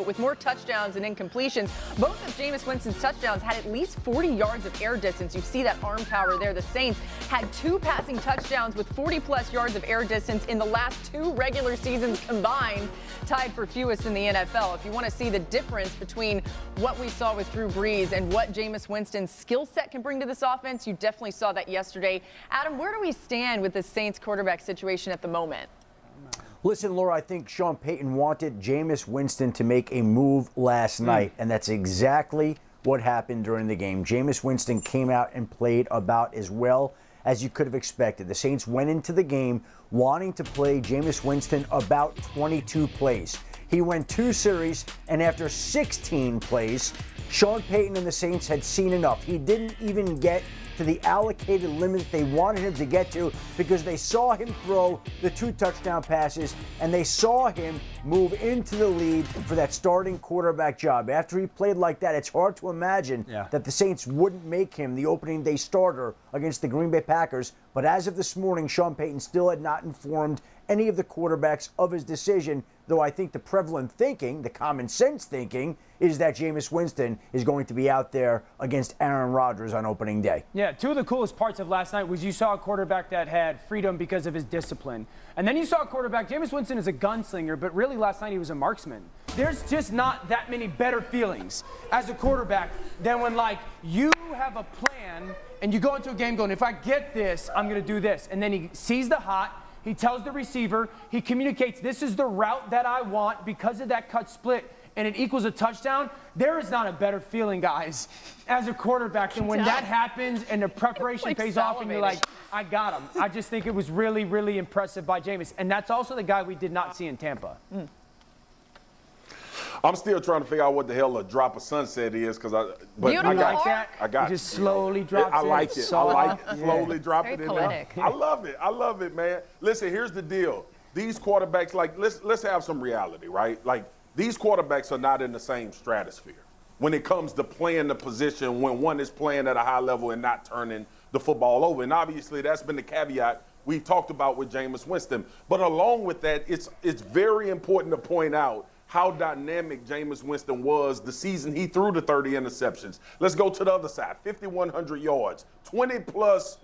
with more touchdowns and incompletions. Both of Jameis Winston's touchdowns had at least 40 yards of air distance. You see that arm power there. The Saints had 2 passing touchdowns with 40-plus yards of air distance in the last 2 regular seasons combined, tied for fewest in the NFL. If you want to see the difference between what we saw with Drew Brees and what Jameis Winston's skill set can bring to this offense, you definitely saw that yesterday. Adam, where do we stand with the Saints quarterback situation at the moment? Listen, Laura, I think Sean Payton wanted Jameis Winston to make a move last night, and that's exactly what happened during the game. Jameis Winston came out and played about as well as you could have expected. The Saints went into the game wanting to play Jameis Winston about 22 plays. He went 2 series, and after 16 plays, Sean Payton and the Saints had seen enough. He didn't even get to the allocated limit they wanted him to get to because they saw him throw the 2 touchdown passes and they saw him move into the lead for that starting quarterback job. After he played like that, it's hard to imagine that the Saints wouldn't make him the opening day starter against the Green Bay Packers. But as of this morning, Sean Payton still had not informed any of the quarterbacks of his decision, though I think the prevalent thinking, the common sense thinking, is that Jameis Winston is going to be out there against Aaron Rodgers on opening day. Yeah, 2 of the coolest parts of last night was you saw a quarterback that had freedom because of his discipline. And then you saw a quarterback, Jameis Winston is a gunslinger, but really last night he was a marksman. There's just not that many better feelings as a quarterback than when, like, you have a plan and you go into a game going, if I get this, I'm going to do this. And then he sees the hot. He tells the receiver, he communicates, this is the route that I want because of that cut split, and it equals a touchdown. There is not a better feeling, guys, as a quarterback than when that happens and the preparation pays off and you're like, I got him. I just think it was really, really impressive by Jameis. And that's also the guy we did not see in Tampa. I'm still trying to figure out what the hell a drop of sunset is, because I got that. I got it. Just slowly drops I like it. I like it. Slowly drop Very it in poetic. there. I love it. I love it, man. Listen, here's the deal. These quarterbacks, like, let's have some reality, right? Like, these quarterbacks are not in the same stratosphere when it comes to playing the position when one is playing at a high level and not turning the football over. And obviously that's been the caveat we've talked about with Jameis Winston. But along with that, it's very important to point out how dynamic Jameis Winston was the season he threw the 30 interceptions. Let's go to the other side, 5,100 yards, 20-plus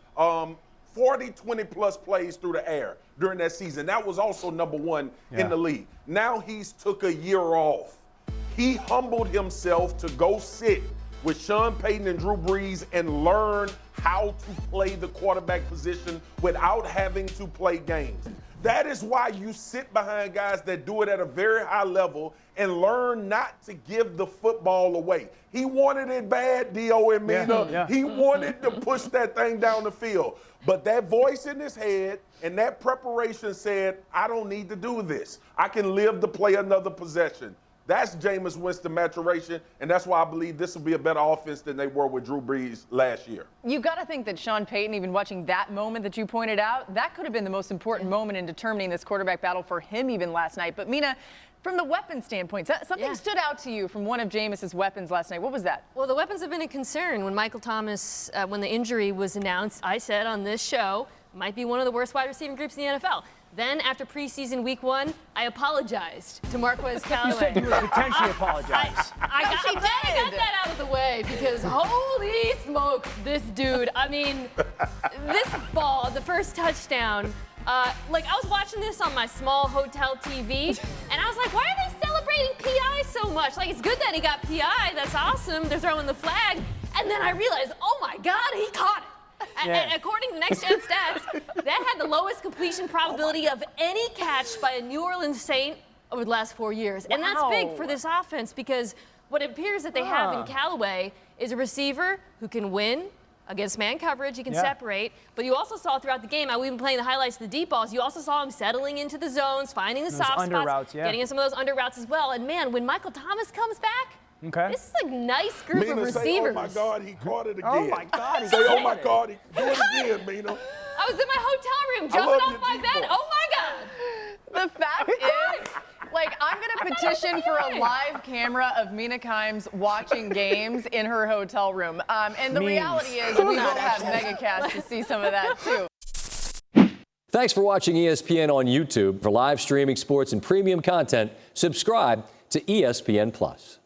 20-plus plays through the air during that season. That was also number 1 in the league. Now he's took a year off. He humbled himself to go sit with Sean Payton and Drew Brees and learn how to play the quarterback position without having to play games. That is why you sit behind guys that do it at a very high level and learn not to give the football away. He wanted it bad, D.O. and Mina. He wanted to push that thing down the field. But that voice in his head and that preparation said, I don't need to do this. I can live to play another possession. That's Jameis Winston maturation, and that's why I believe this will be a better offense than they were with Drew Brees last year. You got to think that Sean Payton, even watching that moment that you pointed out, that could have been the most important moment in determining this quarterback battle for him even last night. But, Mina, from the weapon standpoint, something stood out to you from one of Jameis's weapons last night. What was that? Well, the weapons have been a concern. When Michael Thomas, when the injury was announced, I said on this show, might be one of the worst wide receiving groups in the NFL. Then, after preseason week 1, I apologized to Marquez Callaway. You said you would potentially apologize. I got that out of the way because holy smokes, this dude. I mean, this ball, the first touchdown, I was watching this on my small hotel TV, and I was like, why are they celebrating PI so much? Like, it's good that he got PI. That's awesome. They're throwing the flag. And then I realized, oh, my God, he caught it. And according to Next Gen Stats, that had the lowest completion probability of any catch by a New Orleans Saint over the last 4 years. And that's big for this offense because what it appears that they have in Callaway is a receiver who can win against man coverage. He can separate. But you also saw throughout the game, how we've been playing the highlights of the deep balls, you also saw him settling into the zones, finding the soft spots, getting in some of those under routes as well. And, man, when Michael Thomas comes back, this is a nice group of receivers. Say, oh, my God, he caught it again. Oh, my God, he Say, oh, my God, do it again, Mina. I was in my hotel room jumping off my bed. Oh, my God. The fact is, I'm going to petition for a live camera of Mina Kimes watching games in her hotel room. And the reality is we will have megacast to see some of that, too. Thanks for watching ESPN on YouTube. For live streaming sports and premium content, subscribe to ESPN+.